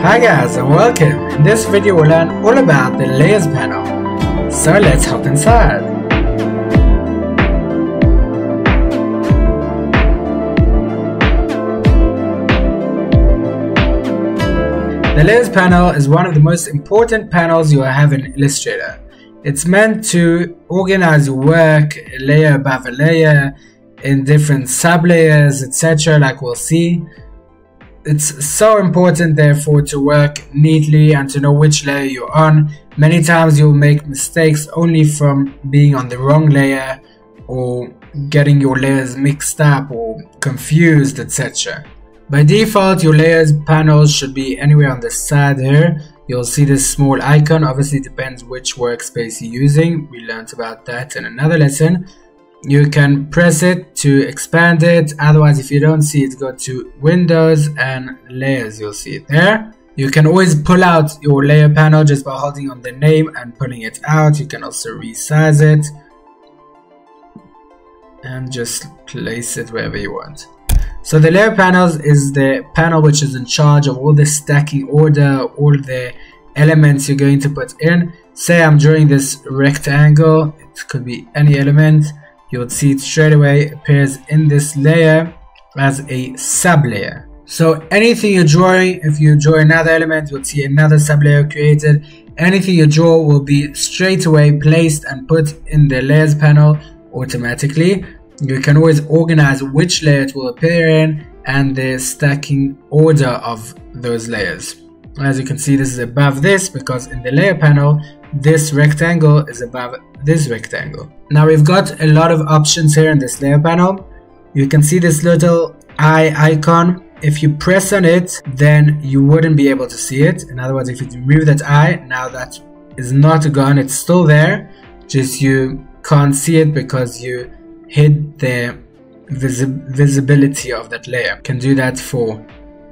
Hi guys and welcome. In this video we'll learn all about the layers panel. So let's hop inside. The layers panel is one of the most important panels you will have in Illustrator. It's meant to organize your work layer above a layer in different sub-layers, etc. like we'll see. It's so important therefore to work neatly and to know which layer you're on. Many times you'll make mistakes only from being on the wrong layer or getting your layers mixed up or confused, etc. By default, your layers panel should be anywhere on the side here. You'll see this small icon. Obviously it depends which workspace you're using. We learned about that in another lesson. You can press it to expand it. Otherwise, if you don't see it, go to Windows and Layers. You'll see it there. You can always pull out your layer panel just by holding on the name and pulling it out. You can also resize it and just place it wherever you want. So the layer panels is the panel which is in charge of all the stacking order, all the elements you're going to put in. Say I'm drawing this rectangle. It could be any element. You would see it straight away appears in this layer as a sub layer. So anything you're drawing, if you draw another element, you'll see another sub layer created. Anything you draw will be straight away placed and put in the layers panel automatically. You can always organize which layer it will appear in and the stacking order of those layers. As you can see, this is above this because in the layer panel, this rectangle is above this rectangle. Now we've got a lot of options here in this layer panel. You can see this little eye icon. If you press on it, then you wouldn't be able to see it. In other words, if you remove that eye, now that is not gone, it's still there, just you can't see it because you hid the visibility of that layer. You can do that for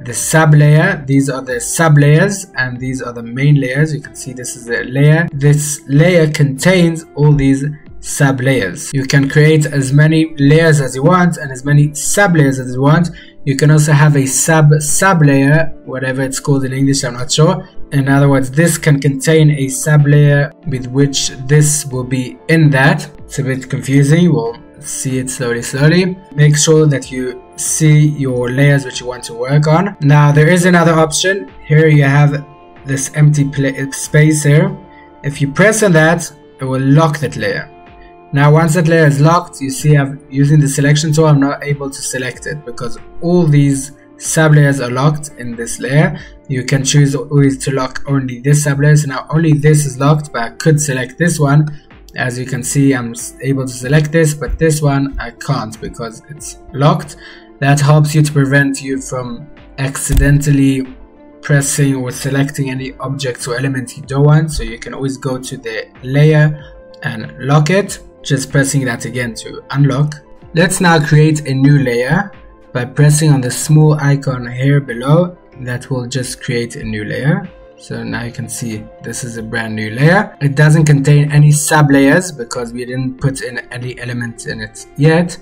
the sub layer. These are the sub layers and these are the main layers. You can see this is a layer. This layer contains all these sub layers. You can create as many layers as you want and as many sub layers as you want. You can also have a sub layer, whatever it's called in English, I'm not sure. In other words, this can contain a sub layer with which this will be in that. It's a bit confusing. We'll see it slowly. Make sure that you see your layers which you want to work on. Now there is another option. Here you have this empty space here. If you press on that, it will lock that layer. Now once that layer is locked, you see I'm using the selection tool. I'm not able to select it because all these sub layers are locked in this layer. You can choose always to lock only this sub layer. So now only this is locked, but I could select this one. As you can see, I'm able to select this, but this one I can't because it's locked. That helps you to prevent you from accidentally pressing or selecting any objects or elements you don't want. So you can always go to the layer and lock it, just pressing that again to unlock. Let's now create a new layer by pressing on the small icon here below. That will just create a new layer. So now you can see this is a brand new layer. It doesn't contain any sub layers because we didn't put in any elements in it yet.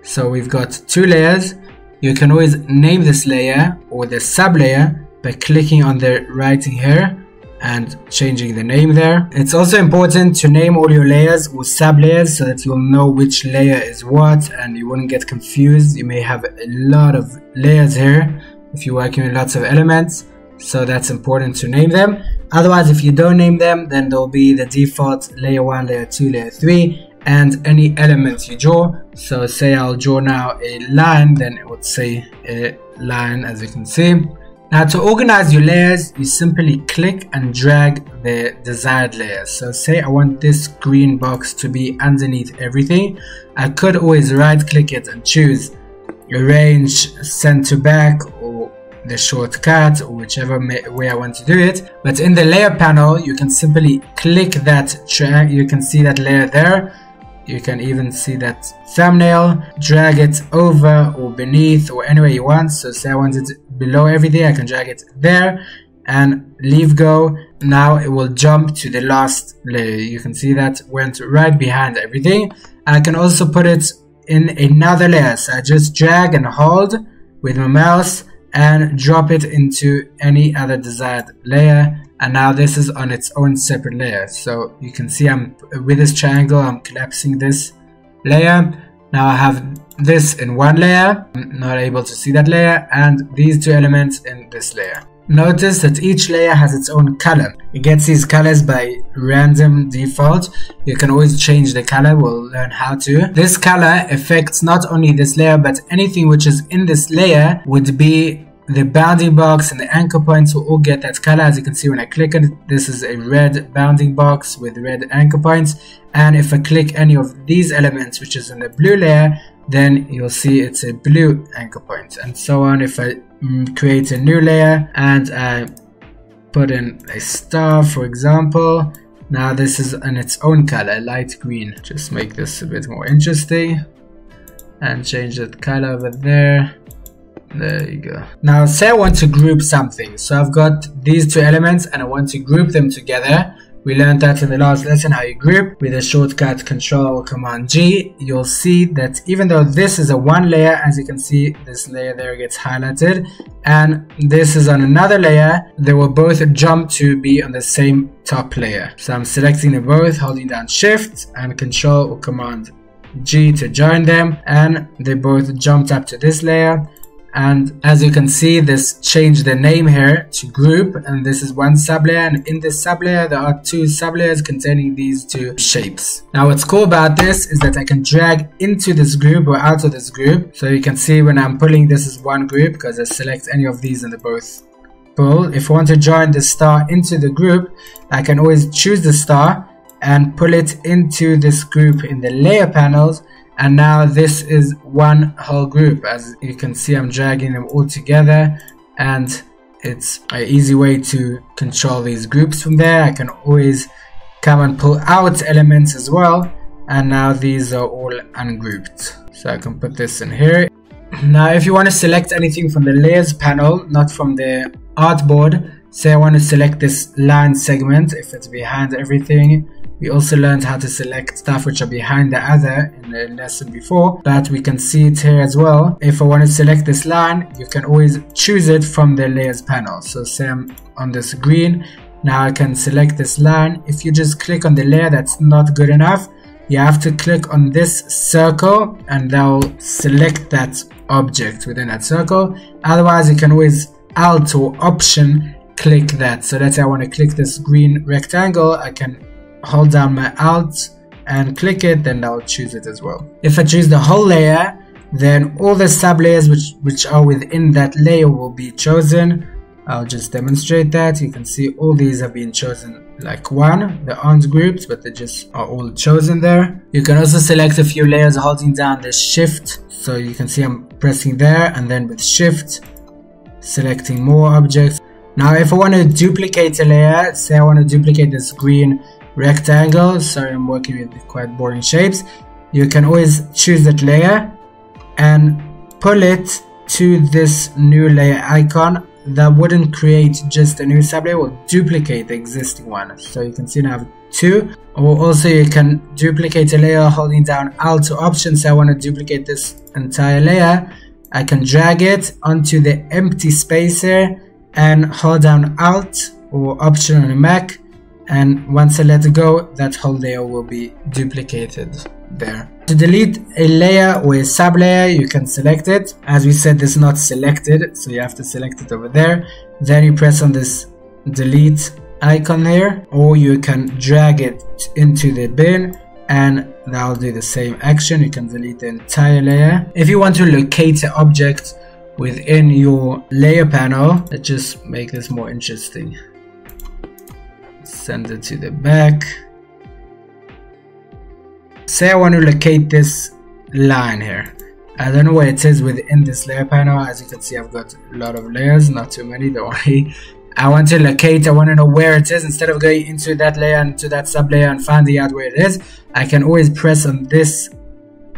So we've got two layers. You can always name this layer or the sub layer by clicking on the writing here and changing the name there. It's also important to name all your layers or sub layers so that you'll know which layer is what and you wouldn't get confused. You may have a lot of layers here if you're working with lots of elements. So that's important to name them. Otherwise, if you don't name them, then there'll be the default layer 1, layer 2, layer 3 and any elements you draw. So say I'll draw now a line, then it would say a line, as you can see. Now to organize your layers, you simply click and drag the desired layers. So say I want this green box to be underneath everything. I could always right click it and choose arrange send to back or the shortcut or whichever way I want to do it. But in the layer panel, you can simply click that track. You can see that layer there. You can even see that thumbnail, drag it over or beneath or anywhere you want. So say I want it below everything, I can drag it there and leave go. Now it will jump to the last layer. You can see that went right behind everything. I can also put it in another layer. So I just drag and hold with my mouse and drop it into any other desired layer, and now this is on its own separate layer. So you can see I'm with this triangle, I'm collapsing this layer. Now I have this in one layer, I'm not able to see that layer, and these two elements in this layer. Notice that each layer has its own color. It gets these colors by random default. You can always change the color, we'll learn how to. This color affects not only this layer, but anything which is in this layer would be the bounding box and the anchor points will all get that color. As you can see when I click on it, this is a red bounding box with red anchor points. And if I click any of these elements which is in the blue layer, then you'll see it's a blue anchor point, and so on. If I create a new layer and I put in a star, for example, now this is in its own color, light green. Just make this a bit more interesting and change that color over there. There you go. Now say I want to group something, so I've got these two elements and I want to group them together. We learned that in the last lesson, how you group with a shortcut Control Command G. You'll see that even though this is a one layer, as you can see, this layer there gets highlighted, and this is on another layer, they will both jump to be on the same top layer. So I'm selecting them both, holding down Shift and Control or Command G to join them, and they both jumped up to this layer. And as you can see, this changed the name here to group, and this is one sublayer, and in this sublayer there are two sublayers containing these two shapes. Now what's cool about this is that I can drag into this group or out of this group. So you can see when I'm pulling, this is one group because I select any of these and they both pull. If I want to join the star into the group, I can always choose the star and pull it into this group in the layer panels. And now this is one whole group. As you can see, I'm dragging them all together, and it's an easy way to control these groups from there. I can always come and pull out elements as well, and now these are all ungrouped. So I can put this in here. Now if you want to select anything from the layers panel, not from the artboard, say I want to select this line segment if it's behind everything. We also learned how to select stuff which are behind the other in the lesson before, but we can see it here as well. If I want to select this line, you can always choose it from the layers panel. So say I'm on this green, now I can select this line. If you just click on the layer, that's not good enough. You have to click on this circle and that will select that object within that circle. Otherwise you can always Alt or Option click that. So let's say I want to click this green rectangle, I can hold down my Alt and click it, then I'll choose it as well. If I choose the whole layer, then all the sub layers which are within that layer will be chosen. I'll just demonstrate that. You can see all these have been chosen like one. They aren't grouped, but they just are all chosen there. You can also select a few layers holding down the Shift. So you can see I'm pressing there, and then with Shift selecting more objects. Now if I want to duplicate a layer, say I want to duplicate this green rectangle, sorry I'm working with quite boring shapes, you can always choose that layer and pull it to this new layer icon. That wouldn't create just a new sublayer, will duplicate the existing one. So you can see now I have two. Or also you can duplicate a layer holding down Alt or Option. So I want to duplicate this entire layer, I can drag it onto the empty space here and hold down Alt or Option on a Mac, and once I let it go, that whole layer will be duplicated there. To delete a layer or a sub layer, you can select it. As we said, this is not selected, so you have to select it over there. Then you press on this delete icon here, or you can drag it into the bin and that'll do the same action. You can delete the entire layer. If you want to locate an object within your layer panel, let's just make this more interesting. Send it to the back. Say I want to locate this line here. I don't know where it is within this layer panel. As you can see, I've got a lot of layers, not too many, don't worry. I want to locate, I want to know where it is. Instead of going into that layer and to that sub layer and finding out where it is, I can always press on this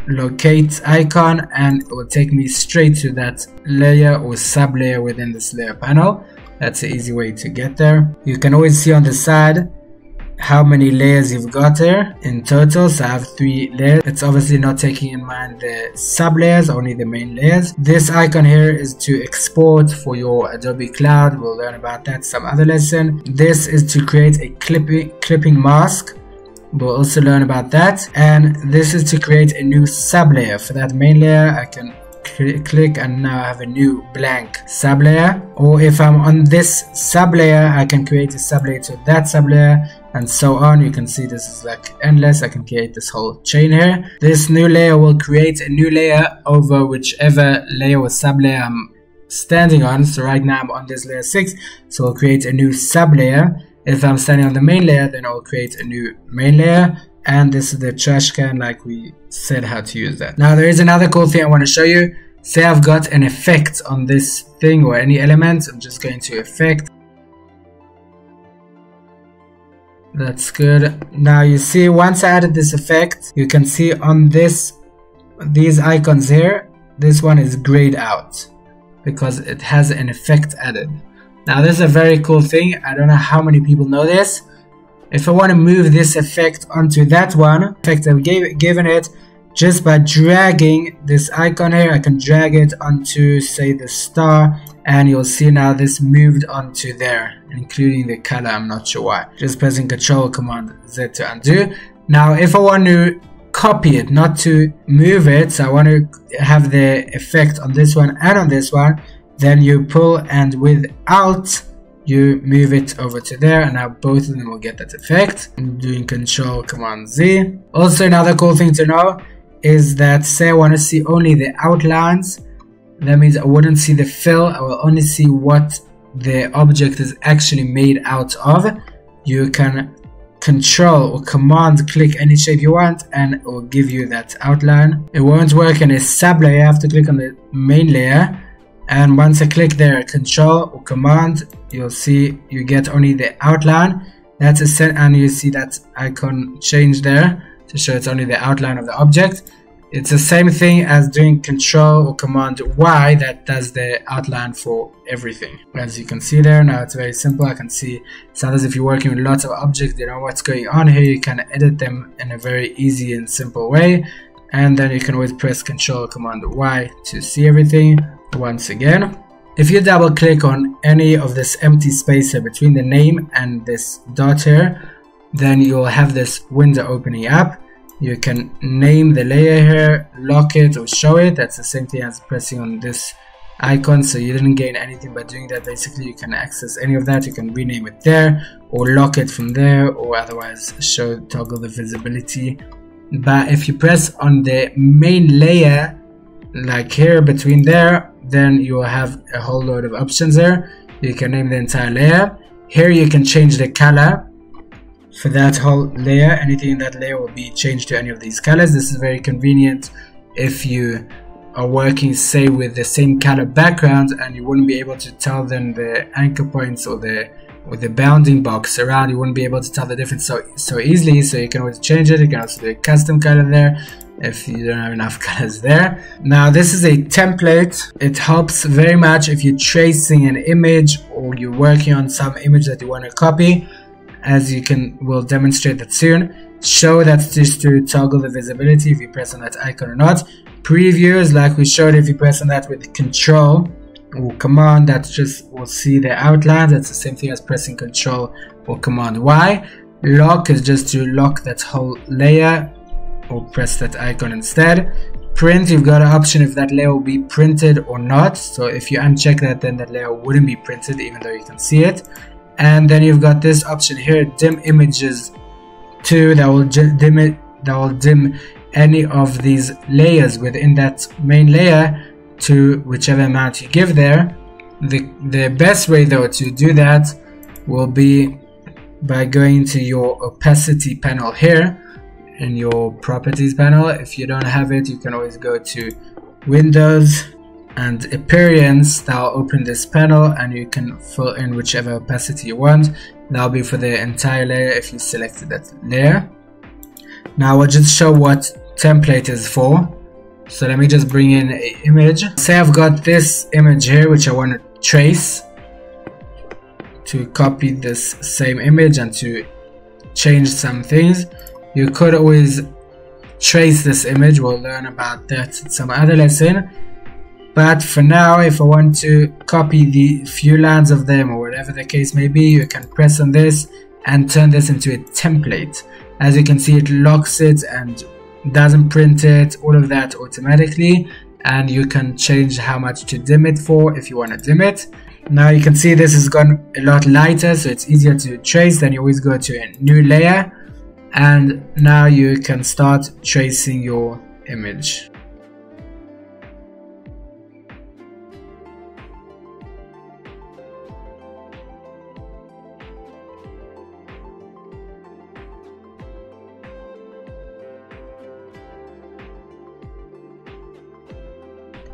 locate icon and it will take me straight to that layer or sub layer within this layer panel. That's an easy way to get there. You can always see on the side how many layers you've got here in total. So I have 3 layers. It's obviously not taking in mind the sub layers, only the main layers. This icon here is to export for your Adobe Cloud. We'll learn about that some other lesson. This is to create a clipping mask. We'll also learn about that. And this is to create a new sub layer. For that main layer, I can click and now I have a new blank sub layer. Or if I'm on this sub layer, I can create a sub layer to that sub layer, and so on. You can see this is like endless. I can create this whole chain here. This new layer will create a new layer over whichever layer or sub layer I'm standing on. So right now I'm on this layer 6, so we'll create a new sub layer. If I'm standing on the main layer, then I'll create a new main layer. And this is the trash can, like we said how to use that. Now there is another cool thing I want to show you. Say I've got an effect on this thing or any element. I'm just going to effect. That's good. Now you see, once I added this effect, you can see on these icons here, this one is grayed out because it has an effect added. Now this is a very cool thing. I don't know how many people know this. If I want to move this effect onto that one, effect I've given it, just by dragging this icon here, I can drag it onto, say, the star, and you'll see now this moved onto there, including the color. I'm not sure why. Just pressing Ctrl Command Z to undo. Now if I want to copy it, not to move it, so I want to have the effect on this one and on this one, then you pull, and with Alt you move it over to there, and now both of them will get that effect. I'm doing Control Command Z. Also, another cool thing to know is that, say I want to see only the outlines, that means I wouldn't see the fill. I will only see what the object is actually made out of. You can Control or Command click any shape you want, and it will give you that outline. It won't work in a sub layer. You have to click on the main layer. And once I click there, Control or Command, you'll see you get only the outline. That's a set, and you see that icon change there to show it's only the outline of the object. It's the same thing as doing Control or Command Y that does the outline for everything. As you can see there, now it's very simple. I can see, sometimes if you're working with lots of objects, you know what's going on here, you can edit them in a very easy and simple way. And then you can always press Control or Command Y to see everything. Once again, if you double click on any of this empty space here between the name and this dot here, then you'll have this window opening up. You can name the layer here, lock it or show it. That's the same thing as pressing on this icon, so you didn't gain anything by doing that. Basically, you can access any of that. You can rename it there or lock it from there, or otherwise toggle the visibility. But if you press on the main layer, like here between there, then you will have a whole load of options there. You can name the entire layer. Here you can change the color for that whole layer. Anything in that layer will be changed to any of these colors. This is very convenient if you are working, say, with the same color background and you wouldn't be able to tell then the anchor points or the bounding box around. You wouldn't be able to tell the difference so easily, so you can always change it. You can also do a custom color there if you don't have enough colors there. Now this is a template. It helps very much if you're tracing an image or you're working on some image that you want to copy, as we'll demonstrate that soon. Show that's just to toggle the visibility if you press on that icon or not. Preview is like we showed, if you press on that with Control or Command, that just will see the outline. That's the same thing as pressing Control or Command Y. Lock is just to lock that whole layer, or press that icon instead. Print, you've got an option if that layer will be printed or not. So if you uncheck that, then that layer wouldn't be printed even though you can see it. And then you've got this option here, dim images to, that will dim any of these layers within that main layer to whichever amount you give there. The best way though to do that will be by going to your opacity panel here in your properties panel. If you don't have it, you can always go to Windows and Appearance. That'll open this panel and you can fill in whichever opacity you want. That'll be for the entire layer if you selected that layer. Now I'll just show what template is for. So let me just bring in an image. Say I've got this image here which I want to trace, to copy this same image and to change some things. You could always trace this image. We'll learn about that in some other lesson. But for now, if I want to copy the few lines of them or whatever the case may be, you can press on this and turn this into a template. As you can see, it locks it and doesn't print it, all of that automatically. And you can change how much to dim it for if you want to dim it. Now you can see this has gone a lot lighter, so it's easier to trace. Then you always go to a new layer, and now you can start tracing your image.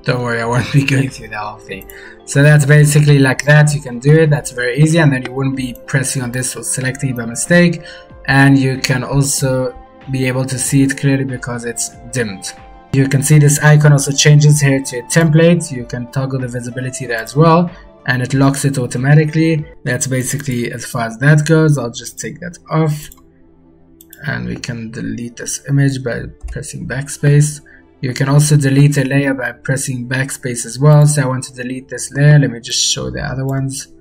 Don't worry, I won't be going through the whole thing. So that's basically like that. You can do it. That's very easy, and then you wouldn't be pressing on this or selecting it by mistake. And you can also be able to see it clearly because it's dimmed. You can see this icon also changes here to a template. You can toggle the visibility there as well, and it locks it automatically. That's basically as far as that goes. I'll just take that off, and we can delete this image by pressing backspace. You can also delete a layer by pressing backspace as well. So I want to delete this layer. Let me just show the other ones.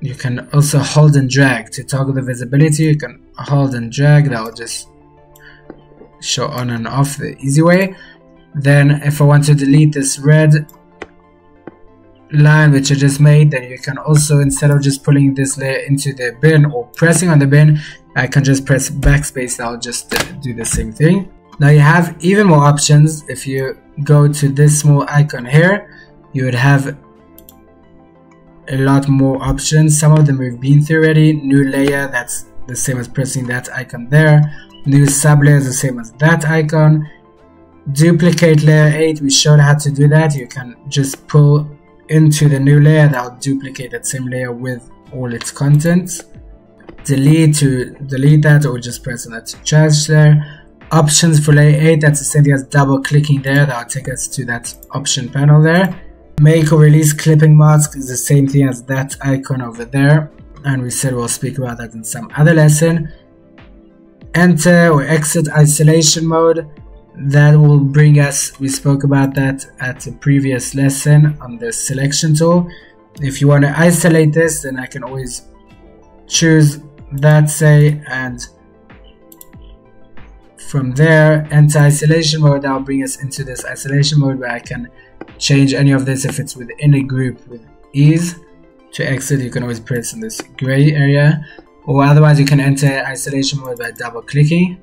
You can also hold and drag to toggle the visibility. You can hold and drag. That will just show on and off the easy way. Then if I want to delete this red line which I just made, then you can also, instead of just pulling this layer into the bin or pressing on the bin, I can just press backspace. That will just do the same thing. Now you have even more options. If you go to this small icon here, you would have a lot more options. Some of them we've been through already. New layer, that's the same as pressing that icon there. New sublayer is the same as that icon. Duplicate layer 8, we showed how to do that. You can just pull into the new layer, that will duplicate that same layer with all its contents. Delete to delete that, or just press on that trash there. Options for layer 8, that's the same thing as double clicking there. That will take us to that option panel there. Make or release clipping mask is the same thing as that icon over there, and we said we'll speak about that in some other lesson. Enter or exit isolation mode, that will bring us, we spoke about that at a previous lesson on the selection tool. If you want to isolate this, then I can always choose that, say, and from there enter isolation mode. That will bring us into this isolation mode where I can change any of this if it's within a group with ease. To exit, you can always press on this gray area, or otherwise you can enter isolation mode by double clicking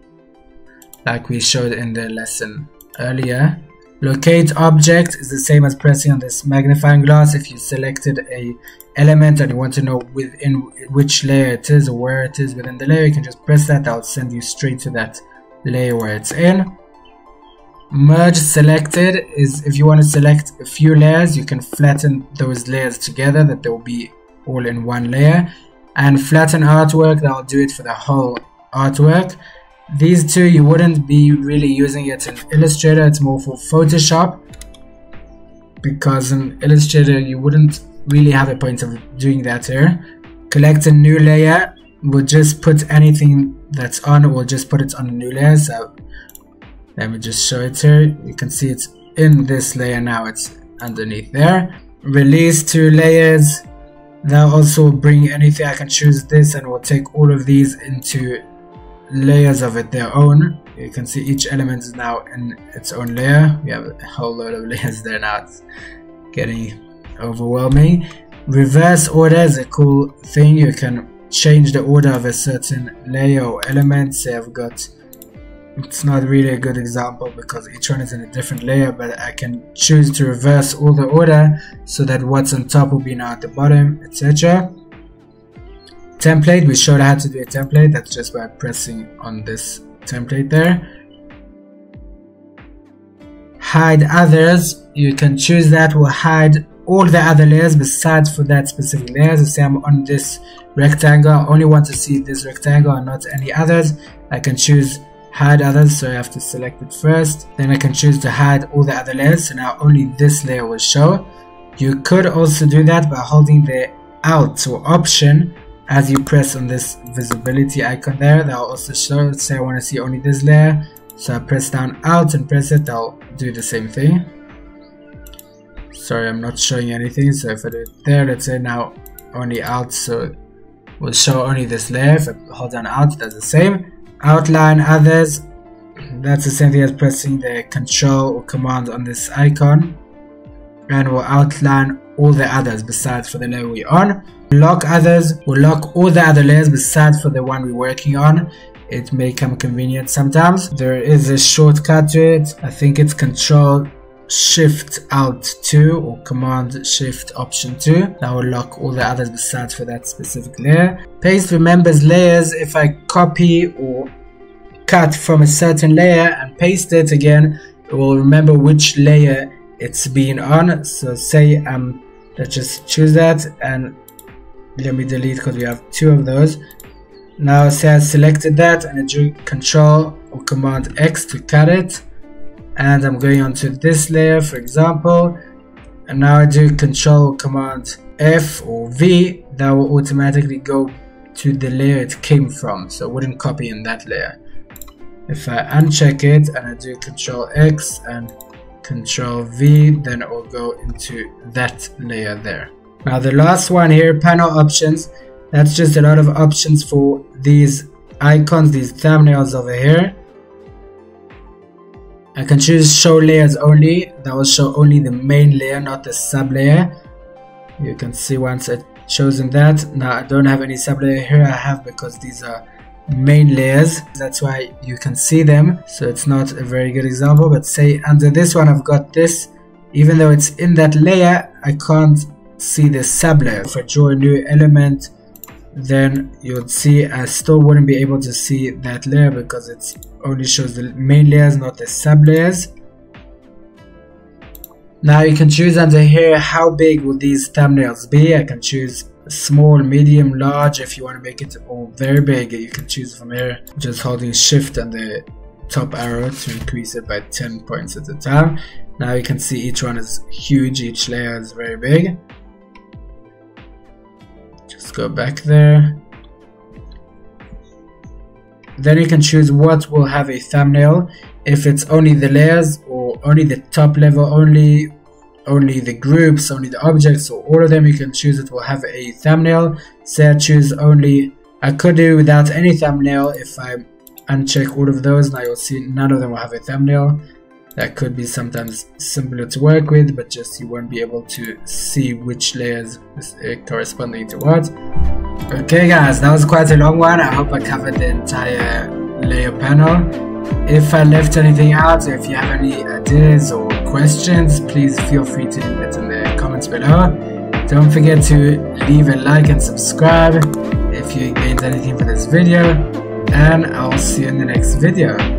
like we showed in the lesson earlier. Locate object is the same as pressing on this magnifying glass. If you selected a element and you want to know within which layer it is or where it is within the layer, you can just press that. That will send you straight to that layer where it's in. Merge selected is if you want to select a few layers, you can flatten those layers together, that they will be all in one layer. And flatten artwork, that will do it for the whole artwork. These two you wouldn't be really using it in Illustrator, it's more for Photoshop, because in Illustrator you wouldn't really have a point of doing that here. Collect a new layer, we'll just put anything that's on, we'll just put it on a new layer. So let me just show it here. You can see it's in this layer now, it's underneath there. Release two layers, that also will bring anything. I can choose this and we'll take all of these into layers of it their own. You can see each element is now in its own layer. We have a whole load of layers there now, it's getting overwhelming. Reverse order is a cool thing. You can change the order of a certain layer or element. Say I've got, it's not really a good example because each one is in a different layer, but I can choose to reverse all the order so that what's on top will be now at the bottom, etc. Template, we showed how to do a template. That's just by pressing on this template there. Hide others, you can choose that will hide all the other layers besides for that specific layer. So say I'm on this rectangle, I only want to see this rectangle and not any others. I can choose hide others, so I have to select it first. Then I can choose to hide all the other layers, so now only this layer will show. You could also do that by holding the Alt or Option as you press on this visibility icon there, that will also show. Let's say I want to see only this layer, so I press down Alt and press it, I'll do the same thing. Sorry, I'm not showing anything, so if I do it there, let's say now only Alt, so it will show only this layer. If I hold down Alt, that's the same. Outline others, that's the same thing as pressing the Control or Command on this icon, and we'll outline all the others besides for the layer we're on. Lock others, will lock all the other layers besides for the one we're working on. It may come convenient sometimes. There is a shortcut to it. I think it's Control Shift Alt 2 or Command Shift Option 2. That will lock all the others besides for that specific layer. Paste remembers layers. If I copy or cut from a certain layer and paste it again, it will remember which layer it's been on. So say let's just choose that and let me delete because we have two of those. Now say I selected that and I do Control or Command X to cut it, and I'm going on to this layer for example, and now I do Control or Command F or V. That will automatically go to the layer it came from, so it wouldn't copy in that layer. If I uncheck it and I do Control X and Control V, then it will go into that layer there. Now the last one here, panel options, that's just a lot of options for these icons, these thumbnails over here. I can choose show layers only. That will show only the main layer, not the sub layer. You can see once I've chosen that. Now I don't have any sub layer here, I have because these are main layers, that's why you can see them, so it's not a very good example. But say under this one I've got this, even though it's in that layer I can't see the sub layer. If I draw a new element, then you would see I still wouldn't be able to see that layer because it only shows the main layers, not the sub layers. Now you can choose under here how big will these thumbnails be. I can choose small, medium, large. If you want to make it all very big, you can choose from here, just holding shift and the top arrow to increase it by 10 points at a time. Now you can see each one is huge, each layer is very big. Just go back there. Then you can choose what will have a thumbnail, if it's only the layers or only the top level, only the groups, only the objects, or all of them. You can choose it will have a thumbnail. Say I choose only, I could do without any thumbnail. If I uncheck all of those, now you'll see none of them will have a thumbnail. That could be sometimes simpler to work with, but just you won't be able to see which layers is corresponding to what. Okay guys, that was quite a long one. I hope I covered the entire layer panel. If I left anything out, or if you have any ideas or questions, please feel free to leave it in the comments below. Don't forget to leave a like and subscribe if you gained anything for this video, and I'll see you in the next video.